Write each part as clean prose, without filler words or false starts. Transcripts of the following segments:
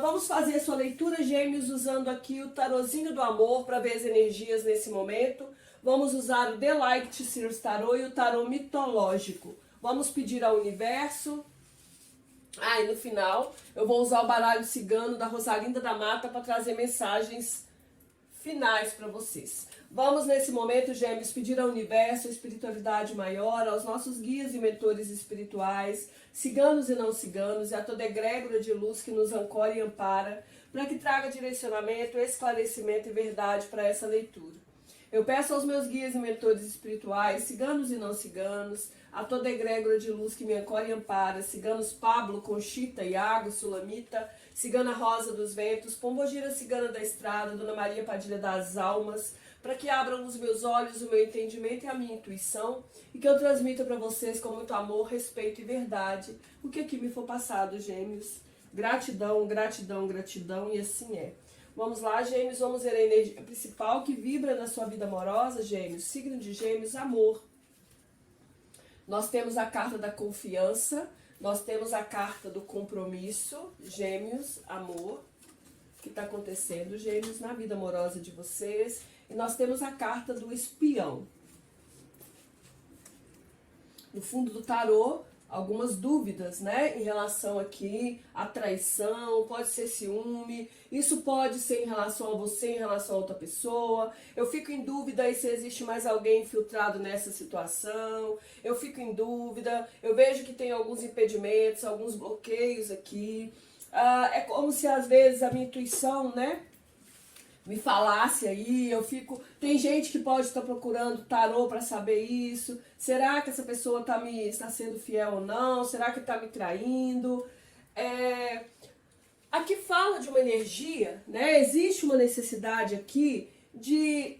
vamos fazer a sua leitura, gêmeos, usando aqui o tarozinho do amor para ver as energias nesse momento. Vamos usar o The Light Sears Tarot e o tarô mitológico. Vamos pedir ao universo. E no final eu vou usar o baralho cigano da Rosalinda da Mata para trazer mensagens finais para vocês. Vamos nesse momento, gêmeos, pedir ao universo, a espiritualidade maior, aos nossos guias e mentores espirituais, ciganos e não ciganos, e a toda egrégora de luz que nos ancora e ampara, para que traga direcionamento, esclarecimento e verdade para essa leitura. Eu peço aos meus guias e mentores espirituais, ciganos e não ciganos, a toda egrégora de luz que me ancora e ampara, ciganos Pablo, Conchita, Iago, Sulamita, cigana Rosa dos Ventos, Pombogira cigana da estrada, Dona Maria Padilha das Almas, para que abram os meus olhos, o meu entendimento e a minha intuição, e que eu transmita para vocês com muito amor, respeito e verdade o que aqui me for passado, gêmeos. Gratidão, gratidão, gratidão, e assim é. Vamos lá, gêmeos, vamos ver a energia principal que vibra na sua vida amorosa, gêmeos. Signo de gêmeos, amor. Nós temos a carta da confiança, nós temos a carta do compromisso, gêmeos, amor, que está acontecendo, gêmeos, na vida amorosa de vocês. E nós temos a carta do espião. No fundo do tarô, algumas dúvidas, né, em relação aqui à traição, pode ser ciúme, isso pode ser em relação a você, em relação a outra pessoa. Eu fico em dúvida aí se existe mais alguém infiltrado nessa situação, eu fico em dúvida, eu vejo que tem alguns impedimentos, alguns bloqueios aqui. É como se às vezes a minha intuição, né, me falasse aí, eu fico... Tem gente que pode estar procurando tarô para saber isso. Será que essa pessoa está sendo fiel ou não? Será que está me traindo? Aqui fala de uma energia, né? Existe uma necessidade aqui de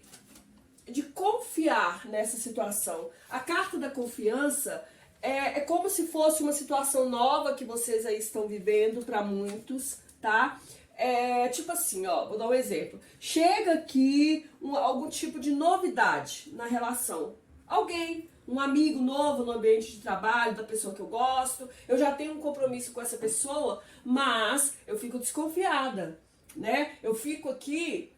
confiar nessa situação. A carta da confiança é como se fosse uma situação nova que vocês aí estão vivendo para muitos, tá? Tipo assim, ó, vou dar um exemplo. Chega aqui algum tipo de novidade na relação. Alguém, um amigo novo no ambiente de trabalho, da pessoa que eu gosto. Eu já tenho um compromisso com essa pessoa, mas eu fico desconfiada, né? Eu fico aqui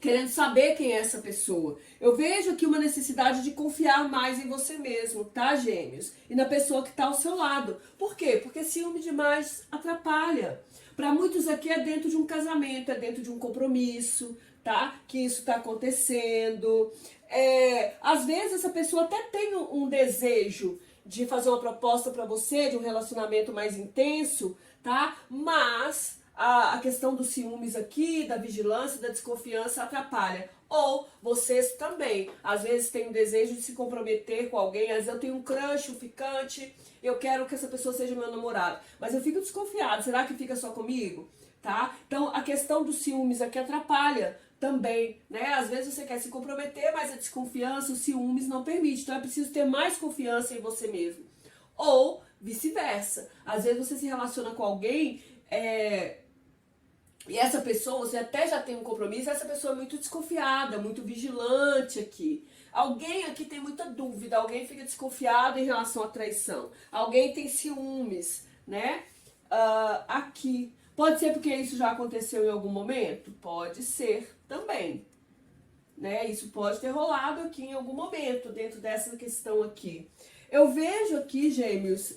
querendo saber quem é essa pessoa. Eu vejo aqui uma necessidade de confiar mais em você mesmo, tá, gêmeos? E na pessoa que está ao seu lado. Por quê? Porque ciúme demais atrapalha. Para muitos aqui é dentro de um casamento, é dentro de um compromisso, tá? Que isso está acontecendo. Às vezes essa pessoa até tem um desejo de fazer uma proposta para você, de um relacionamento mais intenso, tá? Mas a questão dos ciúmes aqui, da vigilância, da desconfiança atrapalha. Ou vocês também, às vezes têm um desejo de se comprometer com alguém, às vezes eu tenho um crush, um ficante, eu quero que essa pessoa seja meu namorado, mas eu fico desconfiado, será que fica só comigo? Tá? Então a questão dos ciúmes aqui atrapalha também, né? Às vezes você quer se comprometer, mas a desconfiança, os ciúmes não permite, então é preciso ter mais confiança em você mesmo. Ou vice-versa, às vezes você se relaciona com alguém, e essa pessoa, você até já tem um compromisso, essa pessoa é muito desconfiada, muito vigilante aqui. Alguém aqui tem muita dúvida, alguém fica desconfiado em relação à traição. Alguém tem ciúmes, né? Aqui. Pode ser porque isso já aconteceu em algum momento? Pode ser também. Né? Isso pode ter rolado aqui em algum momento, dentro dessa questão aqui. Eu vejo aqui, gêmeos,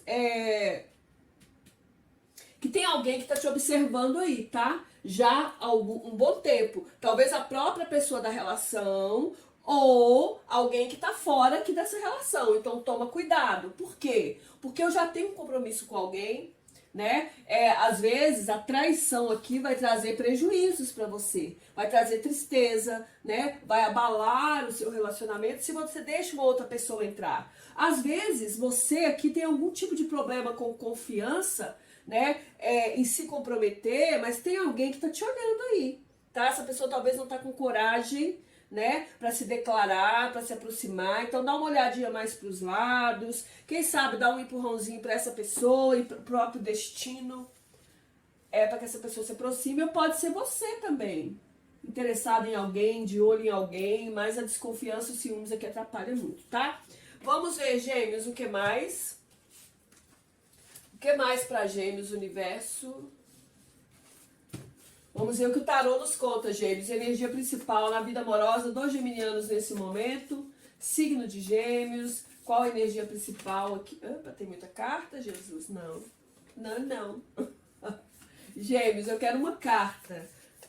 que tem alguém que está te observando aí, tá? Já há um bom tempo. Talvez a própria pessoa da relação ou alguém que está fora aqui dessa relação. Então toma cuidado. Por quê? Porque eu já tenho um compromisso com alguém, né? Às vezes a traição aqui vai trazer prejuízos para você. Vai trazer tristeza, né? Vai abalar o seu relacionamento se você deixa uma outra pessoa entrar. Às vezes você aqui tem algum tipo de problema com confiança, né, em se comprometer, mas tem alguém que tá te olhando aí, tá? Essa pessoa talvez não tá com coragem, né, para se declarar, para se aproximar. Então dá uma olhadinha mais para os lados, quem sabe dá um empurrãozinho para essa pessoa e para o próprio destino, para que essa pessoa se aproxime. Ou pode ser você também, interessado em alguém, de olho em alguém, mas a desconfiança, os ciúmes aqui atrapalham muito, tá? Vamos ver, gêmeos, o que mais? O que mais para gêmeos, universo? Vamos ver o que o tarô nos conta, Gêmeos. Energia principal na vida amorosa dos geminianos nesse momento. Signo de Gêmeos. Qual a energia principal aqui? Opa, tem muita carta, Jesus? Não. Não, não. Gêmeos, eu quero uma carta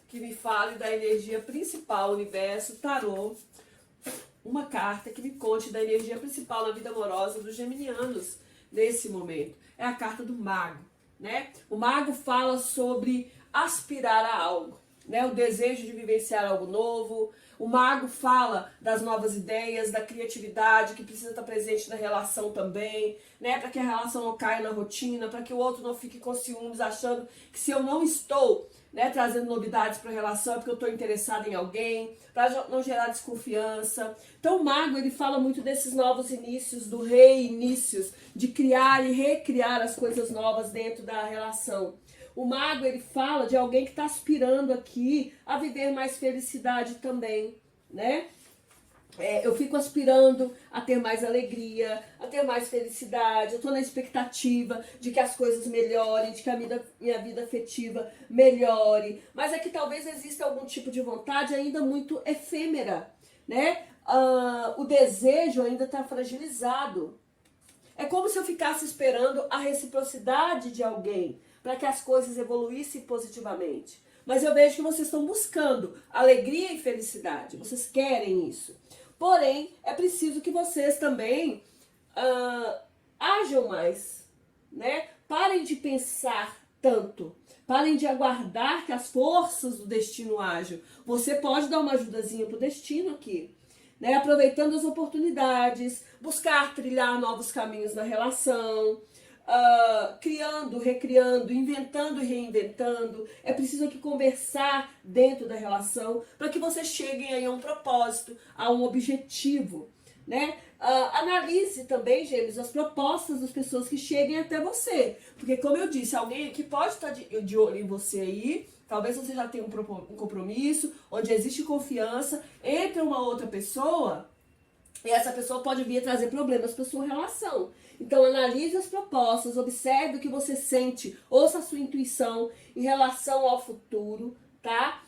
que me fale da energia principal, universo, tarô. Uma carta que me conte da energia principal na vida amorosa dos geminianos nesse momento. É a carta do mago, né? O mago fala sobre aspirar a algo, né? O desejo de vivenciar algo novo. O mago fala das novas ideias, da criatividade que precisa estar presente na relação também, né? Para que a relação não caia na rotina, para que o outro não fique com ciúmes, achando que se eu não estou, né, trazendo novidades para a relação é porque eu estou interessada em alguém, para não gerar desconfiança. Então o mago, ele fala muito desses novos inícios, do reinícios, de criar e recriar as coisas novas dentro da relação. O mago, ele fala de alguém que está aspirando aqui a viver mais felicidade também, né? Eu fico aspirando a ter mais alegria, a ter mais felicidade. Eu estou na expectativa de que as coisas melhorem, de que minha vida afetiva melhore. Mas é que talvez exista algum tipo de vontade ainda muito efêmera, né? O desejo ainda está fragilizado. É como se eu ficasse esperando a reciprocidade de alguém para que as coisas evoluíssem positivamente. Mas eu vejo que vocês estão buscando alegria e felicidade. Vocês querem isso. Porém, é preciso que vocês também ajam mais, né? Parem de pensar tanto. Parem de aguardar que as forças do destino ajam. Você pode dar uma ajudazinha pro destino aqui, né? Aproveitando as oportunidades, buscar trilhar novos caminhos na relação, criando, recriando, inventando e reinventando. É preciso aqui conversar dentro da relação para que vocês cheguem aí a um propósito, a um objetivo, né? Analise também, Gêmeos, as propostas das pessoas que cheguem até você, porque como eu disse, alguém aqui pode estar de olho em você aí. Talvez você já tenha um compromisso, onde existe confiança entre uma outra pessoa, e essa pessoa pode vir a trazer problemas para sua relação. Então analise as propostas, observe o que você sente, ouça a sua intuição em relação ao futuro, tá?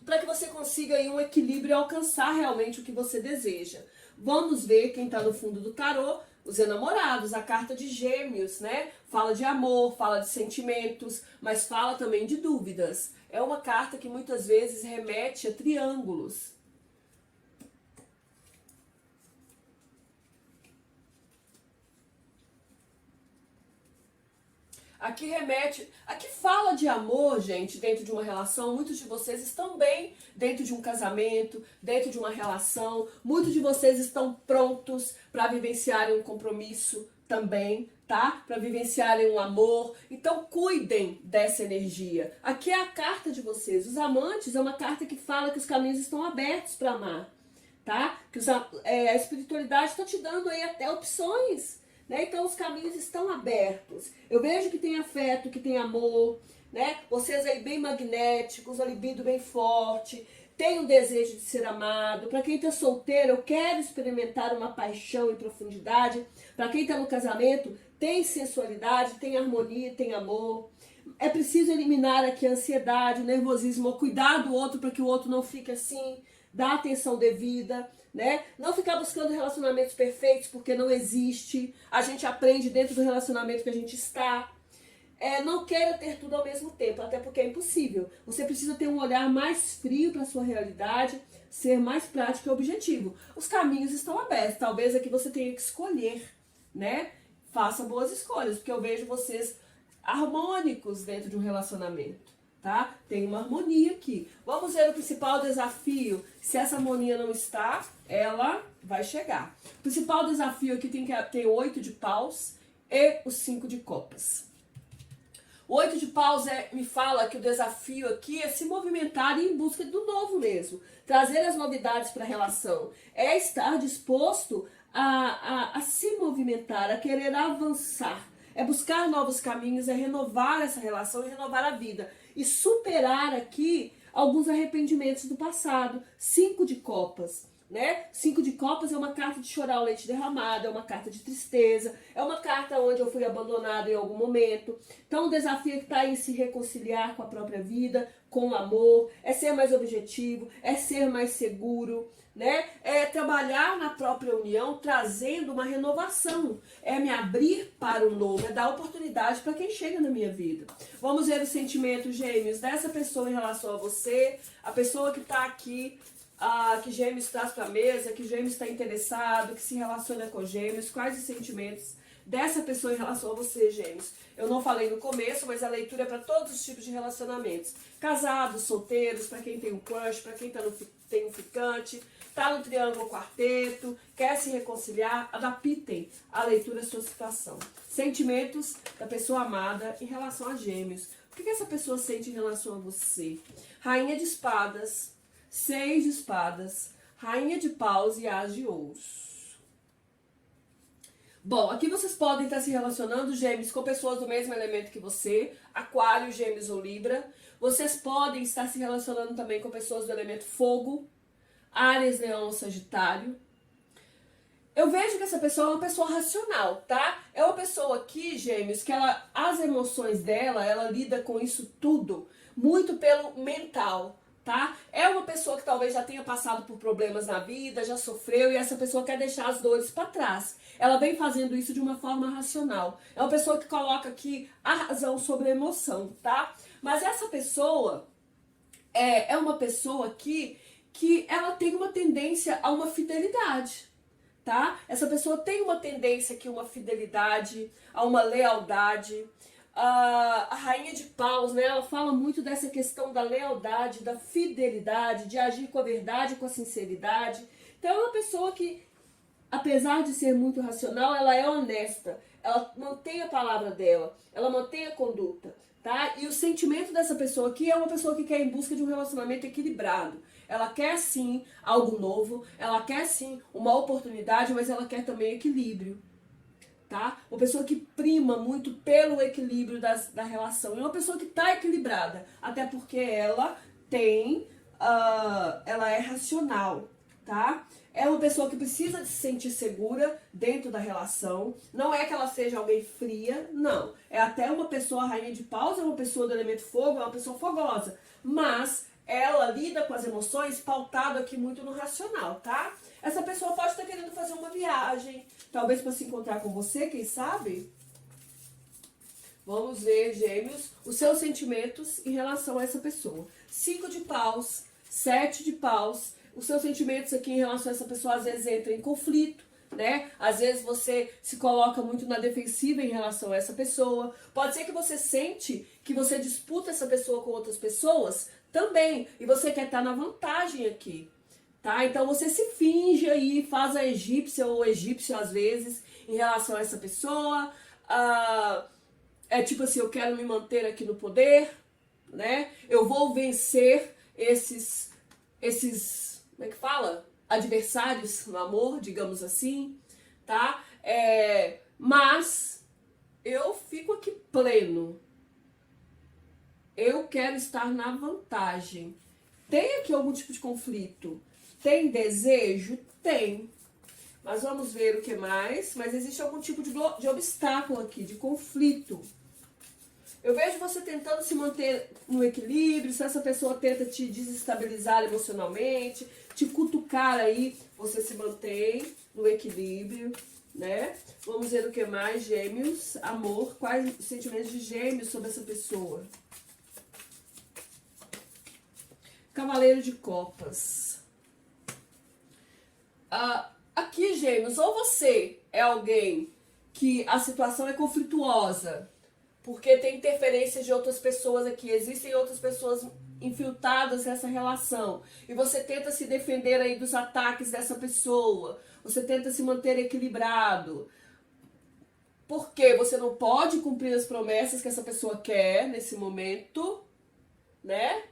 Para que você consiga aí um equilíbrio e alcançar realmente o que você deseja. Vamos ver quem está no fundo do tarô, os enamorados, a carta de Gêmeos, né? Fala de amor, fala de sentimentos, mas fala também de dúvidas. É uma carta que muitas vezes remete a triângulos. Aqui fala de amor, gente, dentro de uma relação. Muitos de vocês estão bem dentro de um casamento, dentro de uma relação. Muitos de vocês estão prontos para vivenciarem um compromisso também, tá? Para vivenciarem um amor. Então cuidem dessa energia. Aqui é a carta de vocês. Os amantes é uma carta que fala que os caminhos estão abertos para amar, tá? Que a espiritualidade está te dando aí até opções, né? Então os caminhos estão abertos. Eu vejo que tem afeto, que tem amor, né? Vocês aí bem magnéticos, a libido bem forte, tem um desejo de ser amado. Para quem está solteiro, eu quero experimentar uma paixão em profundidade. Para quem está no casamento, tem sensualidade, tem harmonia, tem amor. É preciso eliminar aqui a ansiedade, o nervosismo, cuidar do outro para que o outro não fique assim, dar atenção devida, né? Não ficar buscando relacionamentos perfeitos, porque não existe. A gente aprende dentro do relacionamento que a gente está. Não queira ter tudo ao mesmo tempo, até porque é impossível. Você precisa ter um olhar mais frio para a sua realidade, ser mais prático e objetivo. Os caminhos estão abertos, talvez aqui você tenha que escolher, né? Faça boas escolhas, porque eu vejo vocês harmônicos dentro de um relacionamento, tá? Tem uma harmonia aqui. Vamos ver o principal desafio. Se essa harmonia não está, ela vai chegar. O principal desafio aqui tem que ter o 8 de paus e o 5 de copas. O 8 de paus me fala que o desafio aqui é se movimentar e ir em busca do novo mesmo. Trazer as novidades para a relação. É estar disposto a se movimentar, a querer avançar. É buscar novos caminhos, é renovar essa relação e renovar a vida. E superar aqui alguns arrependimentos do passado. 5 de copas. né? 5 de copas é uma carta de chorar o leite derramado, é uma carta de tristeza, é uma carta onde eu fui abandonado em algum momento. Então o desafio é que está em se reconciliar com a própria vida, com o amor, é ser mais objetivo, é ser mais seguro, né? É trabalhar na própria união, trazendo uma renovação, é me abrir para o novo, é dar oportunidade para quem chega na minha vida. Vamos ver os sentimentos, gêmeos, dessa pessoa em relação a você, a pessoa que está aqui, que Gêmeos traz para a mesa, que Gêmeos está interessado, que se relaciona com Gêmeos, quais os sentimentos dessa pessoa em relação a você, Gêmeos. Eu não falei no começo, mas a leitura é para todos os tipos de relacionamentos. Casados, solteiros, para quem tem um crush, para quem tem um ficante, tá no triângulo quarteto, quer se reconciliar, adaptem a leitura à sua situação. Sentimentos da pessoa amada em relação a Gêmeos. O que essa pessoa sente em relação a você? Rainha de espadas, 6 de espadas, rainha de paus e as de ouros. Bom, aqui vocês podem estar se relacionando, Gêmeos, com pessoas do mesmo elemento que você, Aquário, Gêmeos ou Libra. Vocês podem estar se relacionando também com pessoas do elemento fogo, Áries, Leão ou Sagitário. Eu vejo que essa pessoa é uma pessoa racional, tá? É uma pessoa aqui, Gêmeos, que as emoções dela, ela lida com isso tudo muito pelo mental, tá? É uma pessoa que talvez já tenha passado por problemas na vida, já sofreu, e essa pessoa quer deixar as dores para trás. Ela vem fazendo isso de uma forma racional. É uma pessoa que coloca aqui a razão sobre a emoção, tá? Mas essa pessoa é uma pessoa aqui que ela tem uma tendência a uma fidelidade, tá? Essa pessoa tem uma tendência aqui a uma fidelidade, a uma lealdade. A rainha de paus, né, ela fala muito dessa questão da lealdade, da fidelidade, de agir com a verdade, com a sinceridade. Então é uma pessoa que, apesar de ser muito racional, ela é honesta, ela mantém a palavra dela, ela mantém a conduta, tá? E o sentimento dessa pessoa aqui é uma pessoa que quer ir em busca de um relacionamento equilibrado. Ela quer sim algo novo, ela quer sim uma oportunidade, mas ela quer também equilíbrio. Tá? Uma pessoa que prima muito pelo equilíbrio da relação. É uma pessoa que está equilibrada, até porque ela ela é racional, tá? É uma pessoa que precisa de se sentir segura dentro da relação. Não é que ela seja alguém fria, não. É até uma pessoa, a rainha de paus, é uma pessoa do elemento fogo, é uma pessoa fogosa. Mas ela lida com as emoções pautado aqui muito no racional, tá? Essa pessoa pode estar querendo fazer uma viagem, talvez para se encontrar com você, quem sabe? Vamos ver, Gêmeos, os seus sentimentos em relação a essa pessoa. 5 de paus, 7 de paus. Os seus sentimentos aqui em relação a essa pessoa às vezes entram em conflito, né? Às vezes você se coloca muito na defensiva em relação a essa pessoa. Pode ser que você sente que você disputa essa pessoa com outras pessoas também, e você quer estar na vantagem aqui. Tá? Então você se finge aí, faz a egípcia ou egípcio às vezes em relação a essa pessoa. É tipo assim, eu quero me manter aqui no poder, né? Eu vou vencer esses, como é que fala? Adversários no amor, digamos assim, tá? Mas eu fico aqui pleno. Eu quero estar na vantagem. Tem aqui algum tipo de conflito? Tem desejo? Tem. Mas vamos ver o que mais. Mas existe algum tipo de obstáculo aqui, de conflito. Eu vejo você tentando se manter no equilíbrio. Se essa pessoa tenta te desestabilizar emocionalmente, te cutucar aí, você se mantém no equilíbrio, né? Vamos ver o que mais, Gêmeos. Amor, quais os sentimentos de Gêmeos sobre essa pessoa? Cavaleiro de Copas. Aqui, Gêmeos, ou você é alguém que a situação é conflituosa, porque tem interferência de outras pessoas aqui, existem outras pessoas infiltradas nessa relação, e você tenta se defender aí dos ataques dessa pessoa, você tenta se manter equilibrado, porque você não pode cumprir as promessas que essa pessoa quer nesse momento, né?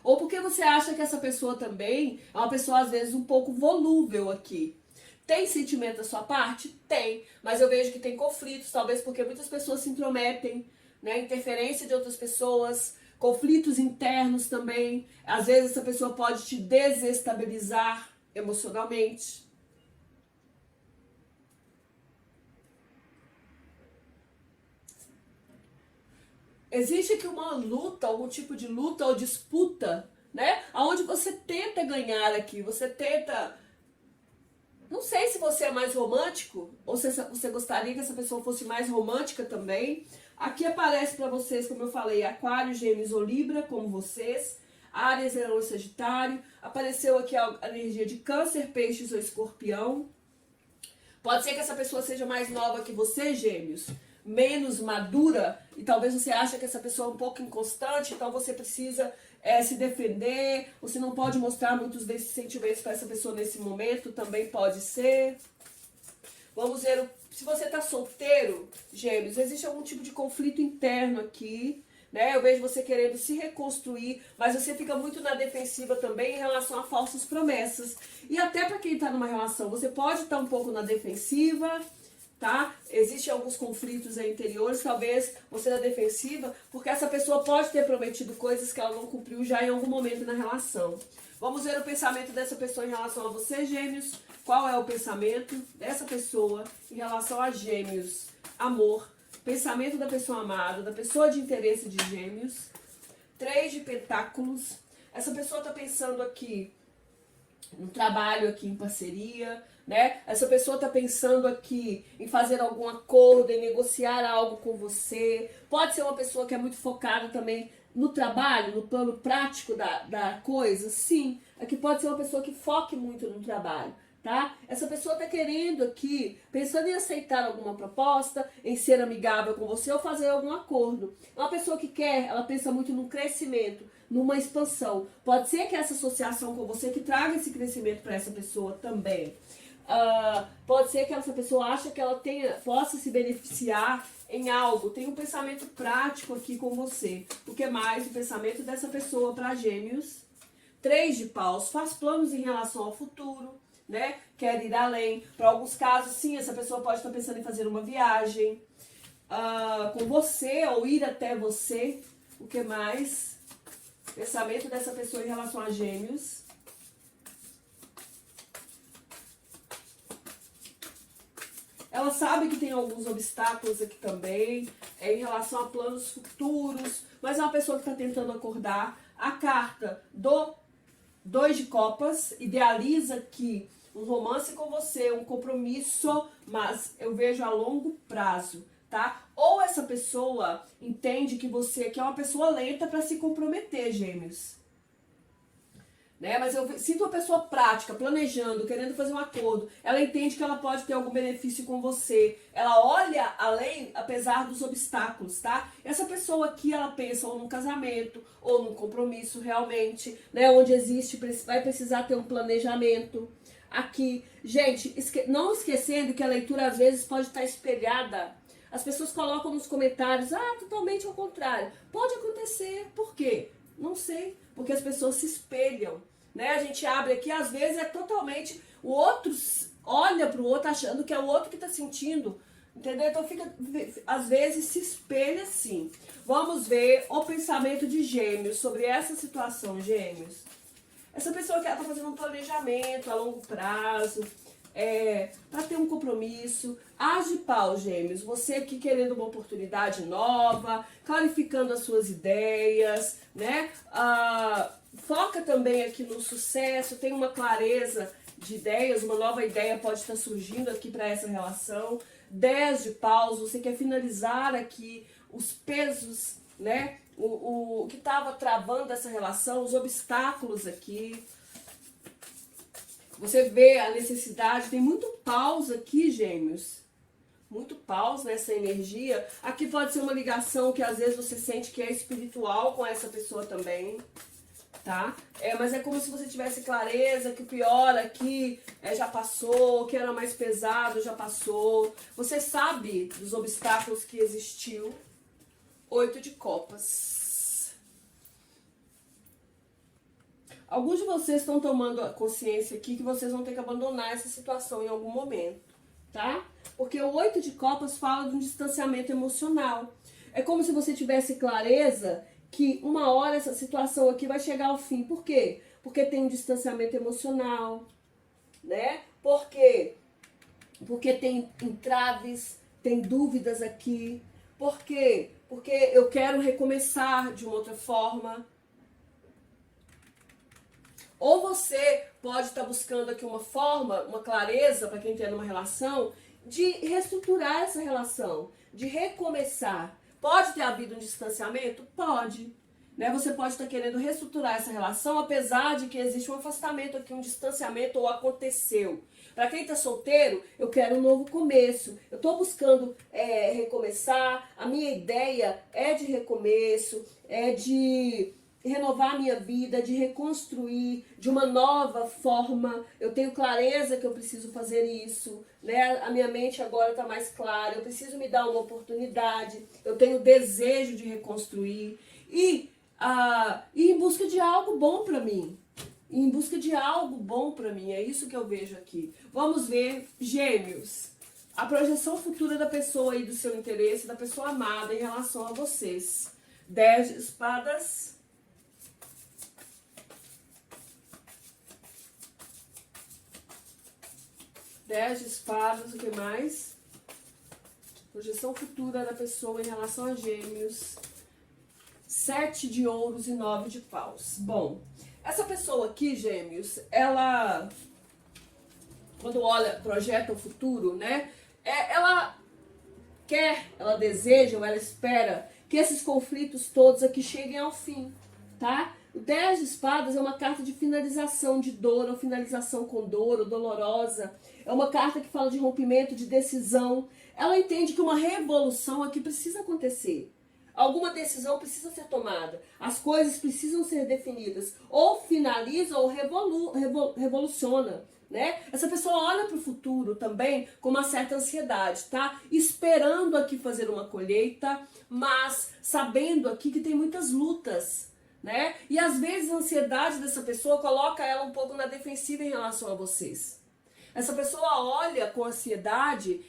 Ou porque você acha que essa pessoa também é uma pessoa, às vezes, um pouco volúvel aqui. Tem sentimento da sua parte? Tem. Mas eu vejo que tem conflitos, talvez porque muitas pessoas se intrometem, né? Interferência de outras pessoas, conflitos internos também. Às vezes essa pessoa pode te desestabilizar, emocionalmente. Existe aqui uma luta, algum tipo de luta ou disputa, né? Onde você tenta ganhar aqui, você tenta... Não sei se você é mais romântico, ou se você gostaria que essa pessoa fosse mais romântica também. Aqui aparece para vocês, como eu falei, Aquário, Gêmeos ou Libra, como vocês. Áries, Leão, Sagitário. Apareceu aqui a energia de Câncer, Peixes ou Escorpião. Pode ser que essa pessoa seja mais nova que você, Gêmeos, menos madura, e talvez você ache que essa pessoa é um pouco inconstante, então você precisa se defender, você não pode mostrar muitos desses sentimentos para essa pessoa nesse momento, também pode ser. Vamos ver, se você está solteiro, Gêmeos, existe algum tipo de conflito interno aqui, né? Eu vejo você querendo se reconstruir, mas você fica muito na defensiva também em relação a falsas promessas. E até para quem está numa relação, você pode estar um pouco na defensiva, tá? Existem alguns conflitos aí interiores, talvez você na defensiva, porque essa pessoa pode ter prometido coisas que ela não cumpriu já em algum momento na relação. Vamos ver o pensamento dessa pessoa em relação a você, Gêmeos. Qual é o pensamento dessa pessoa em relação a Gêmeos? Amor, pensamento da pessoa amada, da pessoa de interesse de Gêmeos. 3 de Pentáculos. Essa pessoa está pensando aqui no trabalho, aqui em parceria, né? Essa pessoa está pensando aqui em fazer algum acordo, em negociar algo com você. Pode ser uma pessoa que é muito focada também no trabalho, no plano prático da coisa. Sim, aqui pode ser uma pessoa que foque muito no trabalho. Tá? Essa pessoa está querendo aqui, pensando em aceitar alguma proposta, em ser amigável com você ou fazer algum acordo. É uma pessoa que quer, ela pensa muito no crescimento, numa expansão. Pode ser que essa associação com você que traga esse crescimento para essa pessoa também. Pode ser que essa pessoa ache que ela possa se beneficiar em algo. Tem um pensamento prático aqui com você. O que mais? O pensamento dessa pessoa para Gêmeos. 3 de Paus, faz planos em relação ao futuro, né? Quer ir além. Para alguns casos, sim, essa pessoa pode estar pensando em fazer uma viagem com você ou ir até você. O que mais? Pensamento dessa pessoa em relação a Gêmeos. Ela sabe que tem alguns obstáculos aqui também, em relação a planos futuros, mas é uma pessoa que está tentando acordar. A carta do 2 de Copas idealiza aqui um romance com você, um compromisso, mas eu vejo a longo prazo, tá? Ou essa pessoa entende que você aqui é uma pessoa lenta para se comprometer, Gêmeos. Né? Mas eu sinto uma pessoa prática, planejando, querendo fazer um acordo. Ela entende que ela pode ter algum benefício com você. Ela olha além, apesar dos obstáculos, tá? Essa pessoa aqui, ela pensa ou num casamento, ou num compromisso realmente, né? Onde existe, vai precisar ter um planejamento. Aqui, gente, não esquecendo que a leitura às vezes pode estar espelhada. As pessoas colocam nos comentários, totalmente ao contrário. Pode acontecer, por quê? Não sei, porque as pessoas se espelham, né? A gente abre aqui, às vezes é totalmente, o outro olha para o outro achando que é o outro que está sentindo, entendeu? Então fica, às vezes se espelha sim. Vamos ver o pensamento de Gêmeos sobre essa situação, Gêmeos. Essa pessoa que está fazendo um planejamento a longo prazo, para ter um compromisso. As de Pau, Gêmeos, você aqui querendo uma oportunidade nova, clarificando as suas ideias, né? Foca também aqui no sucesso, tem uma clareza de ideias, uma nova ideia pode estar surgindo aqui para essa relação. 10 de Paus, você quer finalizar aqui os pesos, né? O que estava travando essa relação, os obstáculos aqui. Você vê a necessidade, tem muito paus aqui, Gêmeos. Muito paus nessa energia. Aqui pode ser uma ligação que às vezes você sente que é espiritual com essa pessoa também, tá? Mas é como se você tivesse clareza que o pior aqui já passou, que era mais pesado já passou. Você sabe dos obstáculos que existiu. 8 de Copas. Alguns de vocês estão tomando a consciência aqui que vocês vão ter que abandonar essa situação em algum momento, tá? Porque o 8 de Copas fala de um distanciamento emocional. É como se você tivesse clareza que uma hora essa situação aqui vai chegar ao fim. Por quê? Porque tem um distanciamento emocional, né? Por quê? Porque tem entraves, tem dúvidas aqui. Por quê? Porque eu quero recomeçar de uma outra forma. Ou você pode estar buscando aqui uma forma, uma clareza, para quem tem uma relação, de reestruturar essa relação, de recomeçar. Pode ter havido um distanciamento? Pode. Né? Você pode estar querendo reestruturar essa relação, apesar de que existe um afastamento aqui, um distanciamento, ou aconteceu. Para quem está solteiro, eu quero um novo começo. Eu estou buscando recomeçar. A minha ideia é de recomeço, é de renovar a minha vida, de reconstruir de uma nova forma. Eu tenho clareza que eu preciso fazer isso, né? A minha mente agora está mais clara. Eu preciso me dar uma oportunidade. Eu tenho desejo de reconstruir e ir em busca de algo bom para mim. Em busca de algo bom para mim, é isso que eu vejo aqui. Vamos ver, Gêmeos, a projeção futura da pessoa e do seu interesse, da pessoa amada em relação a vocês. 10 de espadas. Dez de espadas, o que mais? Projeção futura da pessoa em relação a Gêmeos. 7 de ouros e 9 de paus. Bom, essa pessoa aqui, Gêmeos, ela, quando olha, projeta o futuro, né? Ela quer, ela deseja, ou ela espera que esses conflitos todos aqui cheguem ao fim, tá? O 10 de espadas é uma carta de finalização de dor, ou finalização com dor, ou dolorosa. É uma carta que fala de rompimento, de decisão. Ela entende que uma revolução aqui precisa acontecer. Alguma decisão precisa ser tomada. As coisas precisam ser definidas. Ou finaliza ou revoluciona. Né? Essa pessoa olha para o futuro também com uma certa ansiedade, tá? Esperando aqui fazer uma colheita, mas sabendo aqui que tem muitas lutas. Né? E às vezes a ansiedade dessa pessoa coloca ela um pouco na defensiva em relação a vocês. Essa pessoa olha com ansiedade,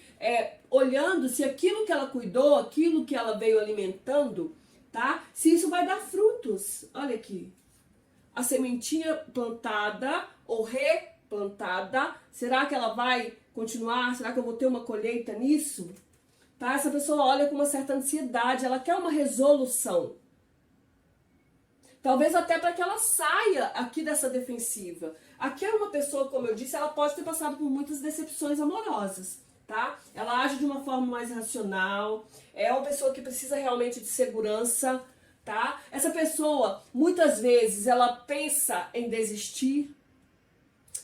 olhando se aquilo que ela cuidou, aquilo que ela veio alimentando, tá? Se isso vai dar frutos. Olha aqui. A sementinha plantada ou replantada, será que ela vai continuar? Será que eu vou ter uma colheita nisso? Tá? Essa pessoa olha com uma certa ansiedade, ela quer uma resolução. Talvez até para que ela saia aqui dessa defensiva. Aqui é uma pessoa, como eu disse, ela pode ter passado por muitas decepções amorosas, tá? Ela age de uma forma mais racional, é uma pessoa que precisa realmente de segurança, tá? Essa pessoa, muitas vezes, ela pensa em desistir,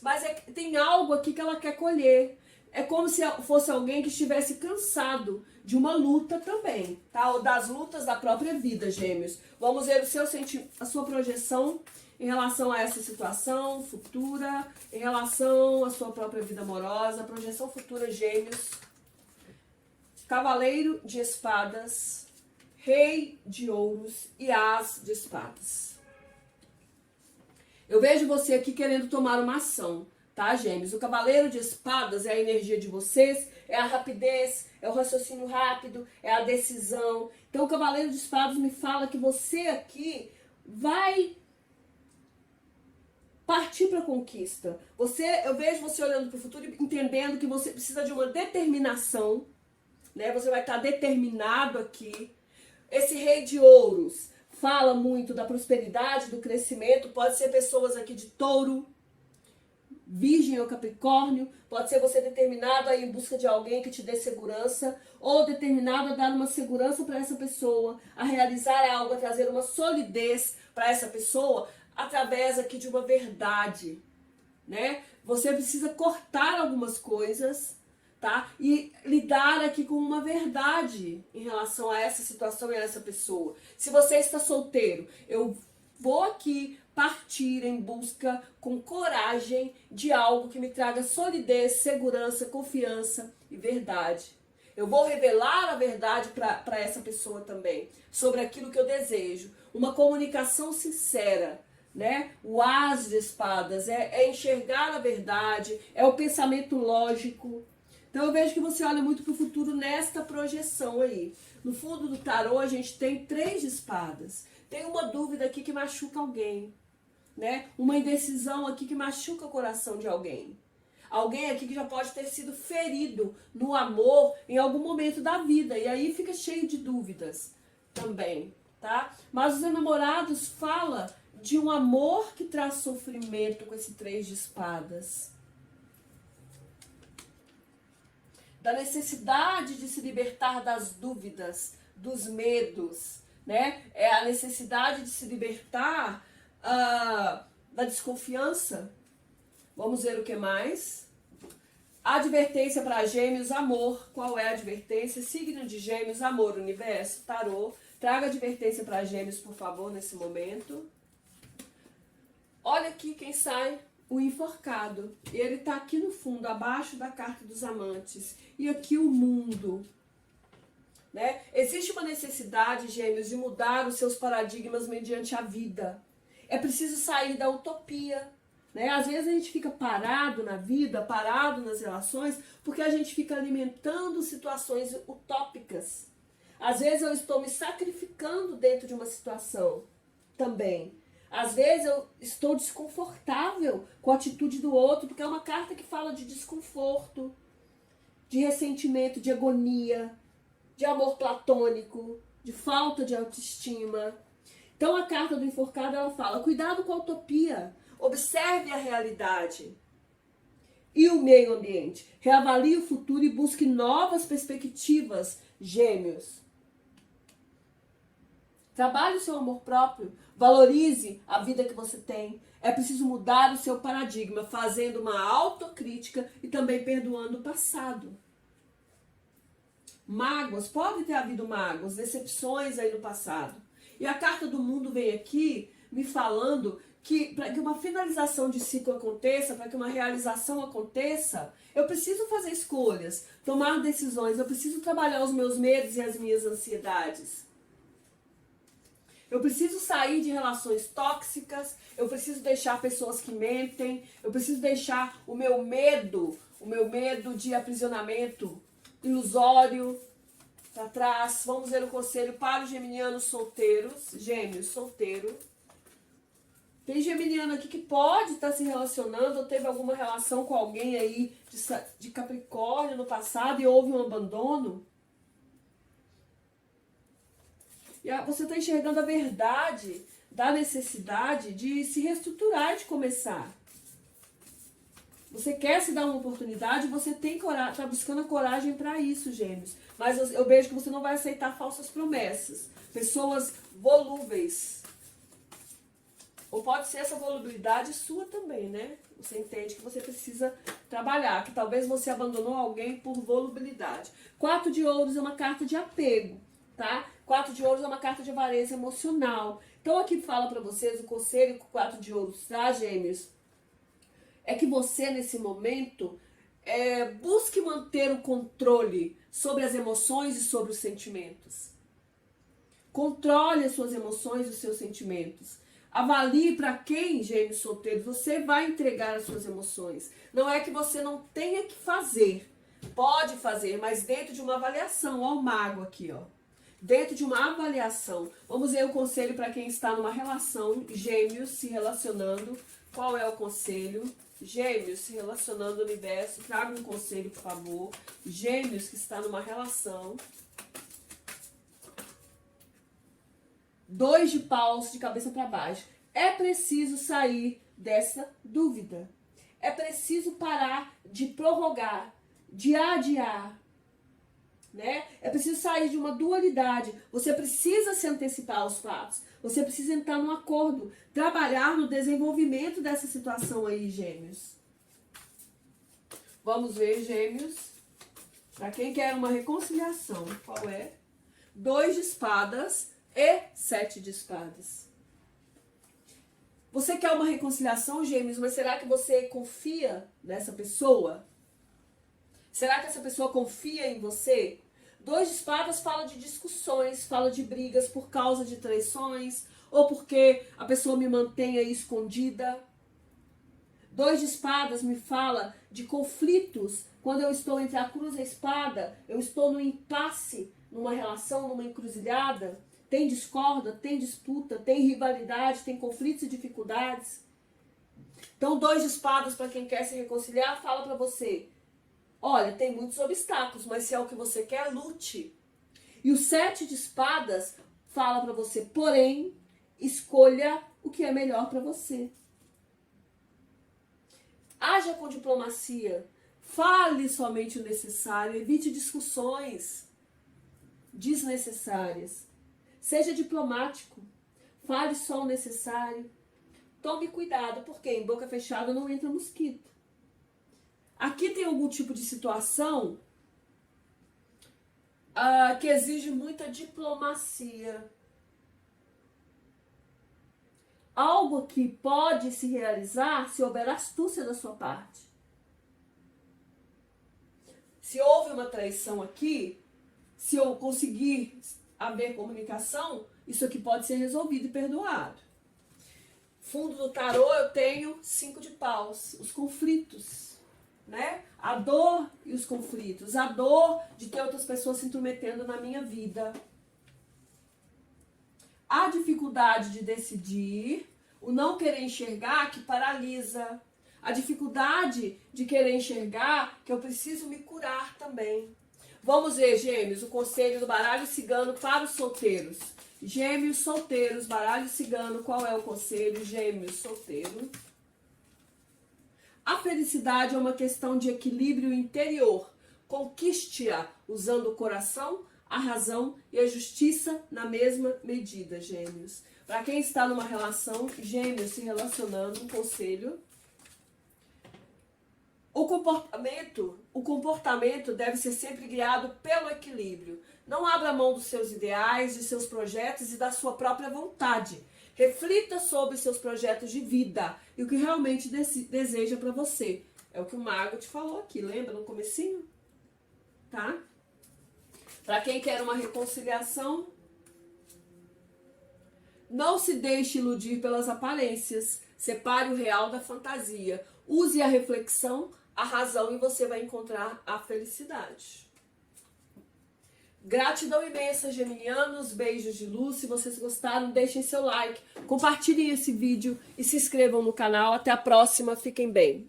mas tem algo aqui que ela quer colher. É como se fosse alguém que estivesse cansado de uma luta também, tá? Ou das lutas da própria vida, Gêmeos. Vamos ver a sua projeção em relação a essa situação futura, em relação à sua própria vida amorosa, projeção futura, Gêmeos. Cavaleiro de espadas, Rei de ouros e As de espadas. Eu vejo você aqui querendo tomar uma ação. Tá, Gêmeos? O cavaleiro de espadas é a energia de vocês, é a rapidez, é o raciocínio rápido, é a decisão. Então, o cavaleiro de espadas me fala que você aqui vai partir para a conquista. Eu vejo você olhando para o futuro e entendendo que você precisa de uma determinação, né? Você vai estar determinado aqui. Esse rei de ouros fala muito da prosperidade, do crescimento. Pode ser pessoas aqui de touro, Virgem ou Capricórnio, pode ser você determinado a ir em busca de alguém que te dê segurança, ou determinado a dar uma segurança para essa pessoa, a realizar algo, a trazer uma solidez para essa pessoa, através aqui de uma verdade, né? Você precisa cortar algumas coisas, tá? E lidar aqui com uma verdade em relação a essa situação e a essa pessoa. Se você está solteiro, eu vou aqui partir em busca com coragem de algo que me traga solidez, segurança, confiança e verdade. Eu vou revelar a verdade para essa pessoa também, sobre aquilo que eu desejo. Uma comunicação sincera, né? O As de espadas é enxergar a verdade, é o pensamento lógico. Então eu vejo que você olha muito para o futuro nesta projeção aí. No fundo do tarô a gente tem 3 de espadas. Tem uma dúvida aqui que machuca alguém, né? Uma indecisão aqui que machuca o coração de alguém. Alguém aqui que já pode ter sido ferido no amor em algum momento da vida. E aí fica cheio de dúvidas também, tá? Mas os enamorados falam de um amor que traz sofrimento com esse 3 de espadas. Da necessidade de se libertar das dúvidas, dos medos, né? É a necessidade de se libertar da desconfiança. Vamos ver o que mais. Advertência para Gêmeos, amor. Qual é a advertência? Signo de Gêmeos, amor, universo, tarô. Traga advertência para Gêmeos, por favor, nesse momento. Olha aqui quem sai, o enforcado. Ele está aqui no fundo, abaixo da carta dos amantes. E aqui o mundo. Né? Existe uma necessidade, Gêmeos, de mudar os seus paradigmas mediante a vida. É preciso sair da utopia. Né? Às vezes a gente fica parado na vida, parado nas relações, porque a gente fica alimentando situações utópicas. Às vezes eu estou me sacrificando dentro de uma situação também. Às vezes eu estou desconfortável com a atitude do outro, porque é uma carta que fala de desconforto, de ressentimento, de agonia, de amor platônico, de falta de autoestima. Então a carta do enforcado, ela fala, cuidado com a utopia, observe a realidade e o meio ambiente, reavalie o futuro e busque novas perspectivas, Gêmeos. Trabalhe o seu amor próprio, valorize a vida que você tem. É preciso mudar o seu paradigma, fazendo uma autocrítica e também perdoando o passado. Mágoas, pode ter havido mágoas, decepções aí no passado. E a carta do mundo vem aqui me falando que para que uma finalização de ciclo aconteça, para que uma realização aconteça, eu preciso fazer escolhas, tomar decisões, eu preciso trabalhar os meus medos e as minhas ansiedades. Eu preciso sair de relações tóxicas, eu preciso deixar pessoas que mentem, eu preciso deixar o meu medo de aprisionamento ilusório para trás. Vamos ver o conselho para os geminianos solteiros, Gêmeos solteiro. Tem geminiano aqui que pode estar se relacionando ou teve alguma relação com alguém aí de Capricórnio no passado e houve um abandono. E você está enxergando a verdade da necessidade de se reestruturar e de começar. Você quer se dar uma oportunidade, você tem coragem, está buscando a coragem para isso, Gêmeos. Mas eu vejo que você não vai aceitar falsas promessas. Pessoas volúveis. Ou pode ser essa volubilidade sua também, né? Você entende que você precisa trabalhar, que talvez você abandonou alguém por volubilidade. 4 de ouros é uma carta de apego, tá? 4 de ouros é uma carta de avareza emocional. Então aqui fala para vocês o conselho que o 4 de ouros traz, Gêmeos, é que você nesse momento busque manter o controle sobre as emoções e sobre os sentimentos. Controle as suas emoções e os seus sentimentos. Avalie para quem, Gêmeos solteiros, você vai entregar as suas emoções. Não é que você não tenha que fazer. Pode fazer, mas dentro de uma avaliação. Ó o mago aqui, ó. Dentro de uma avaliação. Vamos ver o conselho para quem está numa relação, Gêmeos se relacionando. Qual é o conselho? Gêmeos se relacionando no universo. Traga um conselho, por favor. Gêmeos que está numa relação. 2 de paus de cabeça para baixo. É preciso sair dessa dúvida. É preciso parar de prorrogar, de adiar. Né? É preciso sair de uma dualidade. Você precisa se antecipar aos fatos. Você precisa entrar num acordo. Trabalhar no desenvolvimento dessa situação aí, Gêmeos. Vamos ver, Gêmeos. Para quem quer uma reconciliação, qual é? 2 de espadas e 7 de espadas. Você quer uma reconciliação, Gêmeos, mas será que você confia nessa pessoa? Será que essa pessoa confia em você? 2 de espadas fala de discussões, fala de brigas por causa de traições, ou porque a pessoa me mantém aí escondida. 2 de espadas me fala de conflitos, quando eu estou entre a cruz e a espada, eu estou no impasse, numa relação, numa encruzilhada. Tem discórdia, tem disputa, tem rivalidade, tem conflitos e dificuldades. Então, 2 de espadas, para quem quer se reconciliar, fala para você: olha, tem muitos obstáculos, mas se é o que você quer, lute. E o 7 de espadas fala para você: porém, escolha o que é melhor para você. Haja com diplomacia. Fale somente o necessário. Evite discussões desnecessárias. Seja diplomático. Fale só o necessário. Tome cuidado, porque em boca fechada não entra mosquito. Aqui tem algum tipo de situação que exige muita diplomacia. Algo que pode se realizar se houver astúcia da sua parte. Se houve uma traição aqui, se eu conseguir haver comunicação, isso aqui pode ser resolvido e perdoado. Fundo do tarô, eu tenho 5 de paus, os conflitos, né? A dor e os conflitos, a dor de ter outras pessoas se intrometendo na minha vida. A dificuldade de decidir, o não querer enxergar que paralisa. A dificuldade de querer enxergar que eu preciso me curar também. Vamos ver, gêmeos, o conselho do baralho cigano para os solteiros. Gêmeos solteiros, baralho cigano, qual é o conselho? Gêmeos solteiros. A felicidade é uma questão de equilíbrio interior. Conquiste-a usando o coração, a razão e a justiça na mesma medida, gêmeos. Para quem está numa relação, gêmeos se relacionando, um conselho. O comportamento deve ser sempre guiado pelo equilíbrio. Não abra mão dos seus ideais, de seus projetos e da sua própria vontade. Reflita sobre seus projetos de vida e o que realmente deseja para você. É o que o mago te falou aqui, lembra no comecinho? Tá? Para quem quer uma reconciliação, não se deixe iludir pelas aparências. Separe o real da fantasia. Use a reflexão, a razão e você vai encontrar a felicidade. Gratidão imensa, geminianos. Beijos de luz. Se vocês gostaram, deixem seu like, compartilhem esse vídeo e se inscrevam no canal. Até a próxima. Fiquem bem.